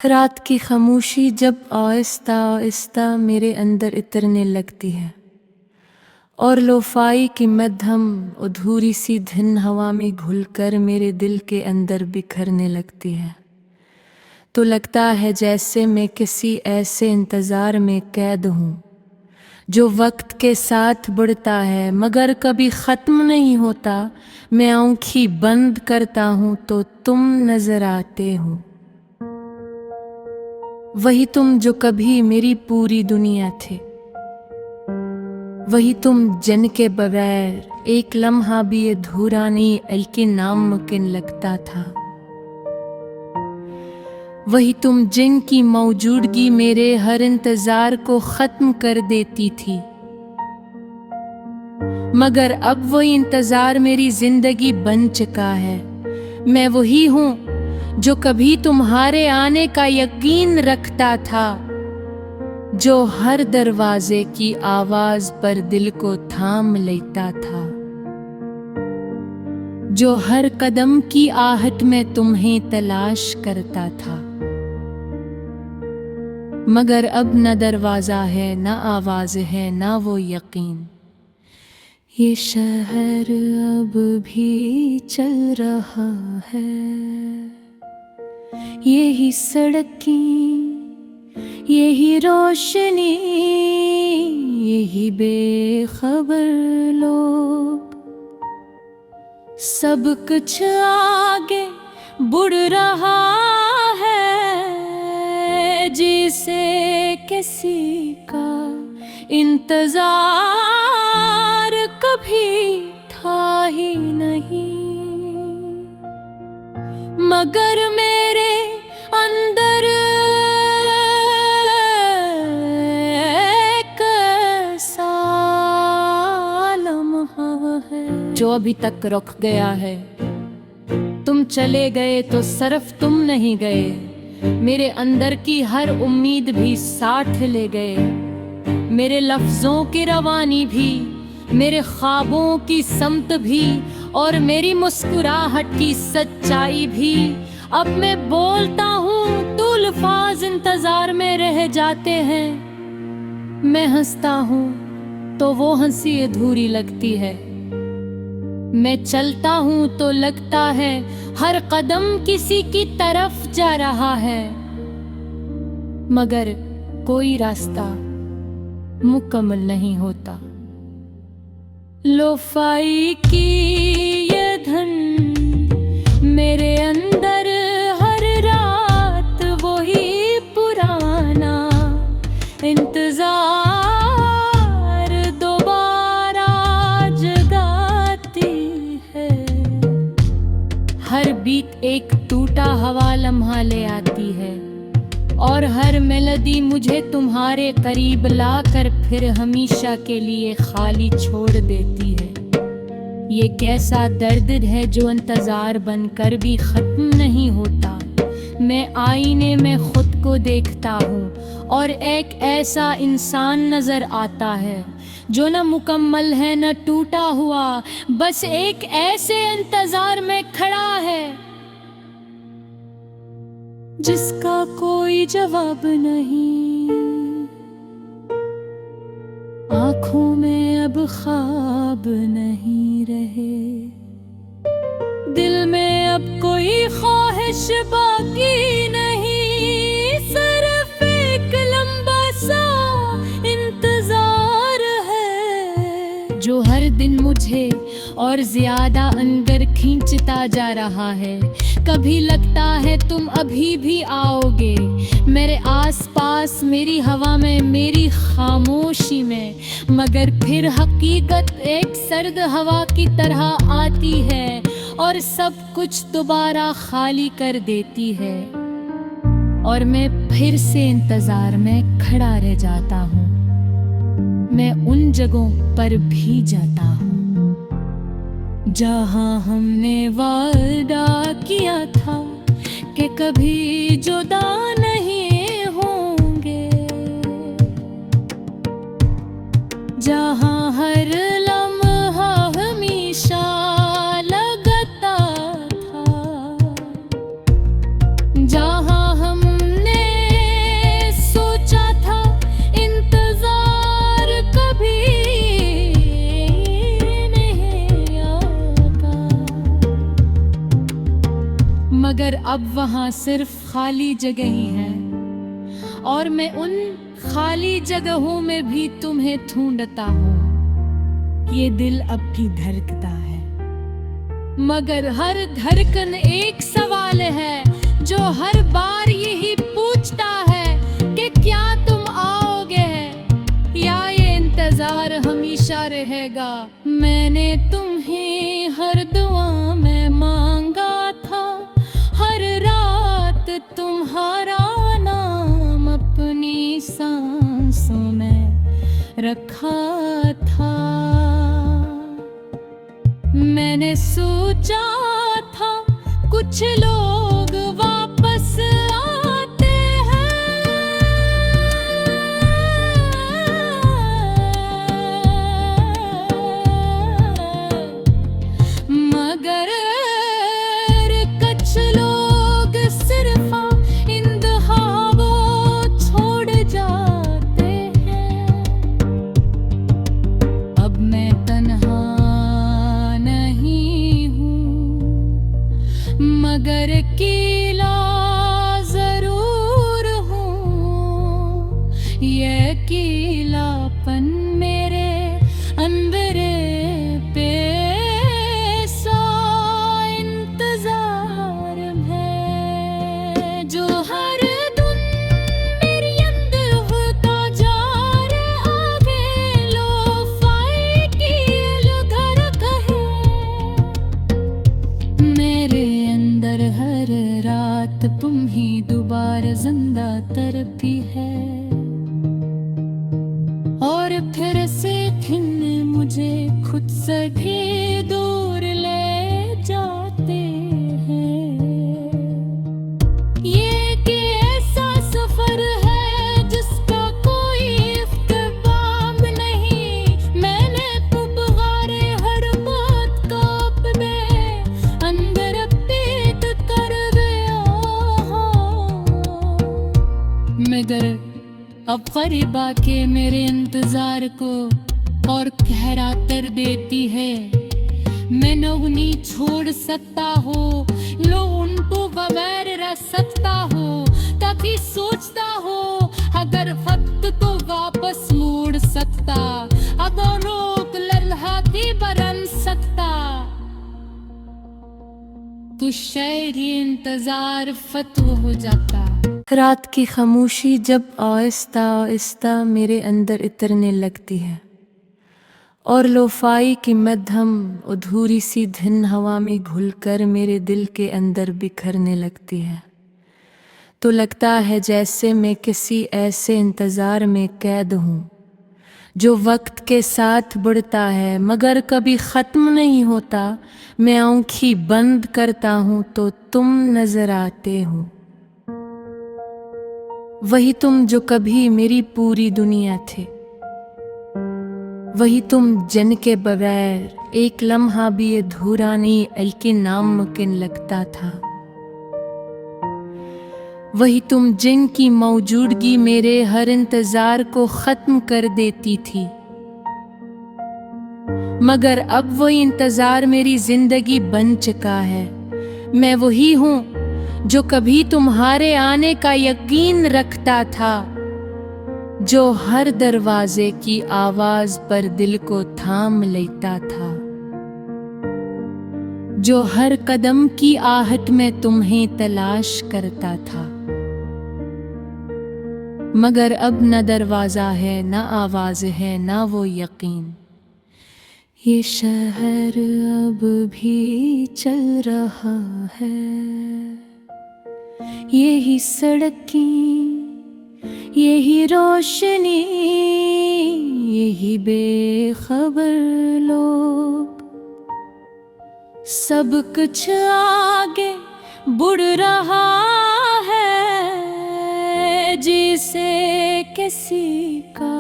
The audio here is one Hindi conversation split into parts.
रात की खामोशी जब आहिस्ता आहिस्ता मेरे अंदर इतरने लगती है और लोफाई की मध्यम अधूरी सी धिन हवा में घुलकर मेरे दिल के अंदर बिखरने लगती है, तो लगता है जैसे मैं किसी ऐसे इंतज़ार में कैद हूँ जो वक्त के साथ बढ़ता है मगर कभी ख़त्म नहीं होता। मैं आँखें बंद करता हूँ तो तुम नज़र आते हो, वही तुम जो कभी मेरी पूरी दुनिया थे, वही तुम जिनके बगैर एक लम्हा भी अधूरा नहीं बल्कि नामुमकिन लगता था, वही तुम जिनकी मौजूदगी मेरे हर इंतजार को खत्म कर देती थी। मगर अब वही इंतजार मेरी जिंदगी बन चुका है। मैं वही हूँ जो कभी तुम्हारे आने का यकीन रखता था, जो हर दरवाजे की आवाज पर दिल को थाम लेता था, जो हर कदम की आहट में तुम्हें तलाश करता था। मगर अब न दरवाजा है, न आवाज है, न वो यकीन। ये शहर अब भी चल रहा है, यही सड़कें, यही रोशनी, यही बेखबर लोग, सब कुछ आगे बढ़ रहा है जिसे किसी का इंतजार कभी था ही नहीं। मगर मेरे अंदर एक ऐसा लम्हा है जो अभी तक रुक गया है। तुम चले गए तो सिर्फ तुम नहीं गए, मेरे अंदर की हर उम्मीद भी साथ ले गए, मेरे लफ्जों की रवानी भी, मेरे ख्वाबों की समत भी और मेरी मुस्कुराहट की सच्चाई भी। अब मैं बोलता हूँ तो अल्फाज इंतजार में रह जाते हैं, मैं हंसता हूँ तो वो हंसी अधूरी लगती है, मैं चलता हूँ तो लगता है हर कदम किसी की तरफ जा रहा है। मगर कोई रास्ता मुकम्मल नहीं होता। लोफाई की ये धन मेरे अंदर हर रात वही पुराना इंतजार दोबारा जगाती है। हर बीत एक टूटा हवा लम्हा ले आती है और हर मेलोडी मुझे तुम्हारे करीब लाकर फिर हमेशा के लिए खाली छोड़ देती है। ये कैसा दर्द है जो इंतजार बनकर भी खत्म नहीं होता। मैं आईने में खुद को देखता हूँ और एक ऐसा इंसान नजर आता है जो न मुकम्मल है न टूटा हुआ, बस एक ऐसे इंतजार में खड़ा है जिसका कोई जवाब नहीं। आँखों में अब ख्वाब नहीं रहे, दिल में अब कोई ख्वाहिश बाकी नहीं, सिर्फ एक लंबा सा इंतजार है जो हर दिन मुझे और ज्यादा अंदर खींचता जा रहा है। कभी लगता है तुम अभी भी आओगे मेरे आसपास, मेरी हवा में, मेरी खामोशी में, मगर फिर हकीकत एक सर्द हवा की तरह आती है और सब कुछ दोबारा खाली कर देती है और मैं फिर से इंतजार में खड़ा रह जाता हूँ। मैं उन जगहों पर भी जाता हूँ जहाँ हमने वादा किया था कि कभी जुदा नहीं होंगे, जहाँ हर लम्हा हमेशा लगता था, जहाँ हमने अब वहाँ सिर्फ खाली जगह ही है, और मैं उन खाली जगहों में भी तुम्हें ढूंढता हूँ। ये दिल अब भी धड़कता है, मगर हर धड़कन एक सवाल है जो हर बार यही पूछता है कि क्या तुम आओगे, या ये इंतजार हमेशा रहेगा। मैंने तुम्हें हर दुआ में मांगा था, हर रात तुम्हारा नाम अपनी सांसों में रखा था। मैंने सोचा था कुछ लोग वापस आते हैं, मगर कुछ लोग सिर्फ इन दहावों छोड़ जाते हैं। अब मैं तन्हा मगर अकेला जरूर हूँ। ये अकेलापन मेरे अंदर पे सा इंतजार है, जो हर दिन मेरी अंदर होता जा रहा आगे लो फाई की घर कहे। मेरे हर रात तुम ही दोबारा जिंदा तरती है, और फिर से दिन मुझे खुद से भी दूर ले जाते हैं। ये एक ऐसा सफर है जिसका कोई इख्तिताम नहीं। मैंने पुकारे हर बात का अपने अंदर मगर अब करीब आके मेरे इंतजार को और गहरा कर देती है। मैं न उन्हें छोड़ सकता हो, लो उनको बगैर रह सकता हो। तभी सोचता हो अगर वक्त तो वापस मोड़ सकता, अगर रोक लल्हाती बरन सकता, तो शायद ये इंतजार फतवा हो जाता। रात की खामोशी जब आहिस्ता आहिस्ता मेरे अंदर इतरने लगती है, और लोफाई की मध्यम अधूरी सी धुन हवा में घुलकर मेरे दिल के अंदर बिखरने लगती है, तो लगता है जैसे मैं किसी ऐसे इंतजार में कैद हूँ जो वक्त के साथ बढ़ता है मगर कभी ख़त्म नहीं होता। मैं आँखें बंद करता हूँ तो तुम नजर आते हो, वही तुम जो कभी मेरी पूरी दुनिया थे, वही तुम जिनके बगैर एक लम्हा भी अधूरा नहीं बल्कि नामुमकिन लगता था, वही तुम जिनकी मौजूदगी मेरे हर इंतजार को खत्म कर देती थी। मगर अब वही इंतजार मेरी जिंदगी बन चुका है। मैं वही हूँ जो कभी तुम्हारे आने का यकीन रखता था, जो हर दरवाजे की आवाज पर दिल को थाम लेता था, जो हर कदम की आहट में तुम्हें तलाश करता था। मगर अब न दरवाजा है, न आवाज है, न वो यकीन। ये शहर अब भी चल रहा है, यही सड़कें, यही रोशनी, यही बेखबर लोग, सब कुछ आगे बढ़ रहा है जिसे किसी का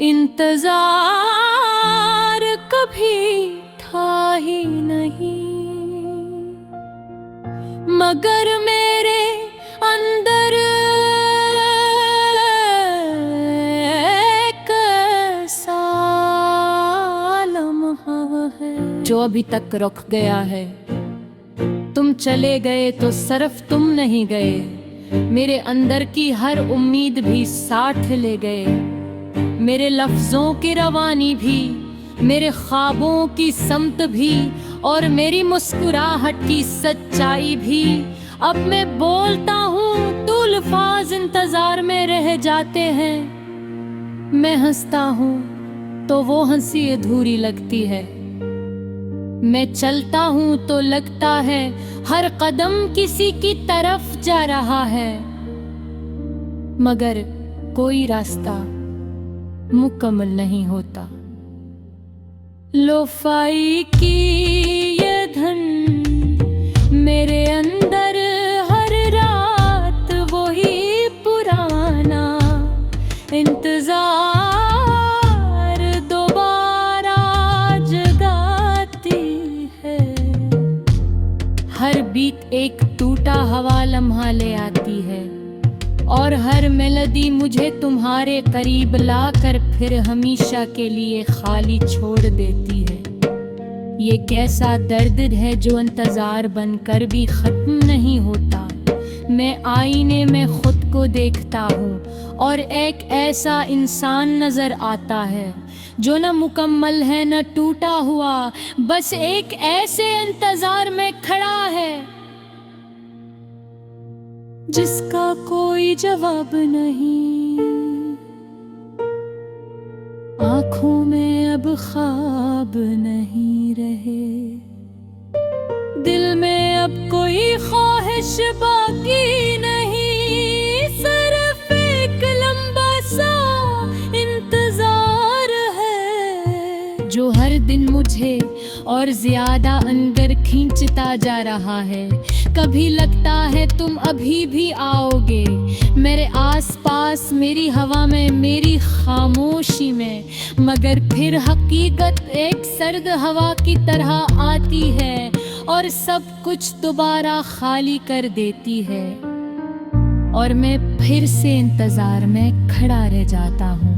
इंतजार कभी था ही नहीं। मगर मेरे अंदर एक ऐसा लम्हा है जो अभी तक रुक गया है, तुम चले गए तो सिर्फ तुम नहीं गए, मेरे अंदर की हर उम्मीद भी साथ ले गए। मेरे लफ्जों की रवानी भी, मेरे ख्वाबों की समत भी, और मेरी मुस्कुराहट की सच्चाई भी। अब मैं बोलता हूँ तो अल्फाज इंतजार में रह जाते हैं। मैं हंसता हूँ तो वो हंसी अधूरी लगती है। मैं चलता हूँ तो लगता है हर कदम किसी की तरफ जा रहा है, मगर कोई रास्ता मुकम्मल नहीं होता। लोफाई की ये धन मेरे अंदर हर रात वही पुराना इंतजार दोबारा जगाती है। हर बीत एक टूटा हवा लम्हा ले आती है, और हर मेलोडी मुझे तुम्हारे करीब लाकर फिर हमेशा के लिए खाली छोड़ देती है। ये कैसा दर्द है जो इंतजार बनकर भी खत्म नहीं होता। मैं आईने में खुद को देखता हूँ और एक ऐसा इंसान नजर आता है जो न मुकम्मल है न टूटा हुआ, बस एक ऐसे इंतजार में खड़ा है जिसका कोई जवाब नहीं। आंखों में अब ख्वाब नहीं रहे, दिल में अब कोई ख्वाहिश बाकी नहीं, सिर्फ एक लंबा सा इंतजार है जो हर दिन मुझे और ज्यादा अंदर खींचता जा रहा है। कभी लगता है तुम अभी भी आओगे मेरे आसपास, मेरी हवा में, मेरी खामोशी में, मगर फिर हकीकत एक सर्द हवा की तरह आती है और सब कुछ दोबारा खाली कर देती है, और मैं फिर से इंतजार में खड़ा रह जाता हूँ।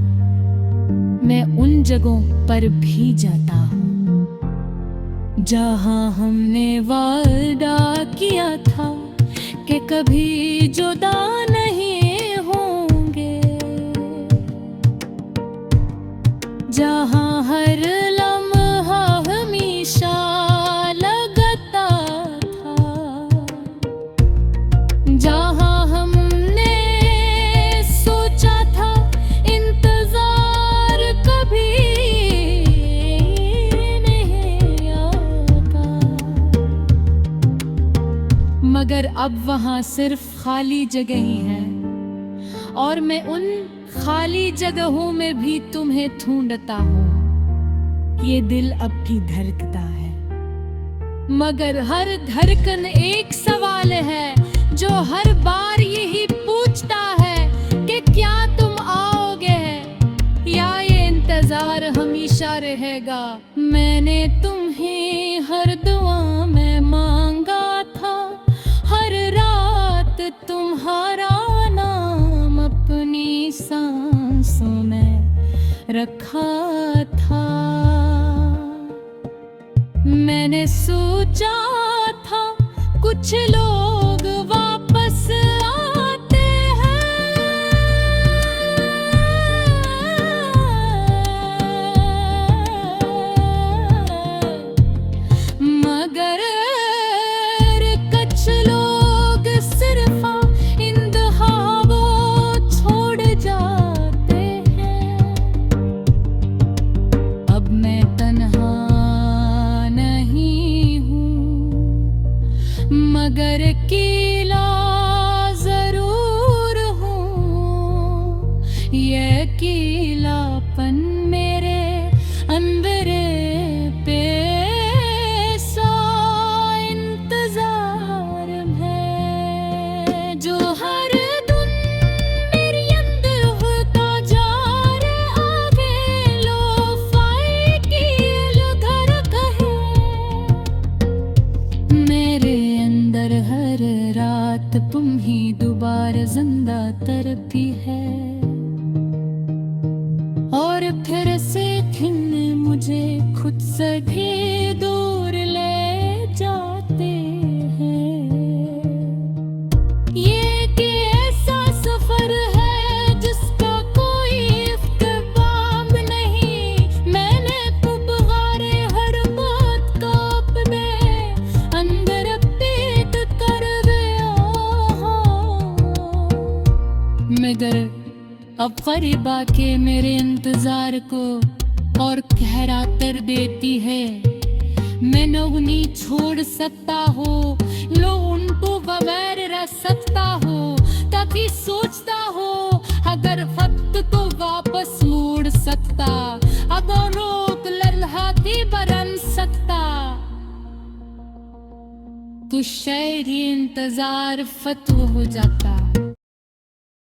मैं उन जगहों पर भी जाता हूँ जहाँ हमने वादा किया था कि कभी जुदा नहीं होंगे, जहाँ हर लम्हा हमेशा लगता था, जहाँ हमने सोचा था इंतजार कभी मगर अब वहाँ सिर्फ खाली जगह ही है, और मैं उन खाली जगहों में भी तुम्हें ढूंढता हूँ। ये दिल अब भी धड़कता है, मगर हर धड़कन एक सवाल है जो हर बार यही पूछता है कि क्या तुम आओगे या ये इंतजार हमेशा रहेगा। मैंने तुम्हें हर दुआ में मांगा था, हर रात तुम्हारा नाम अपनी सांसों में रखा था। मैंने सोचा था कुछ लोग वापस आते हैं, मगर कुछ लोग सिर्फ इंतहाबों छोड़ जाते हैं। अब मैं तन्हा नहीं हूँ, मगर अकेला जरूर हूँ। ये अकेलापन मेरे अंदर पे तुम ही दोबारा जिंदा तरती है, और फिर से दिन मुझे खुद से भी दूर ले जाते हैं। मगर अब फरीबा के मेरे इंतजार को और गहरा कर देती है। मैं न उन्हें छोड़ सकता हो, लो उनको बगैर रह सकता हो। तभी सोचता हो अगर वक्त को वापस मोड़ सकता, अगर रोक लल्हाती बरन सकता, तो शायरी इंतजार फतवा हो जाता।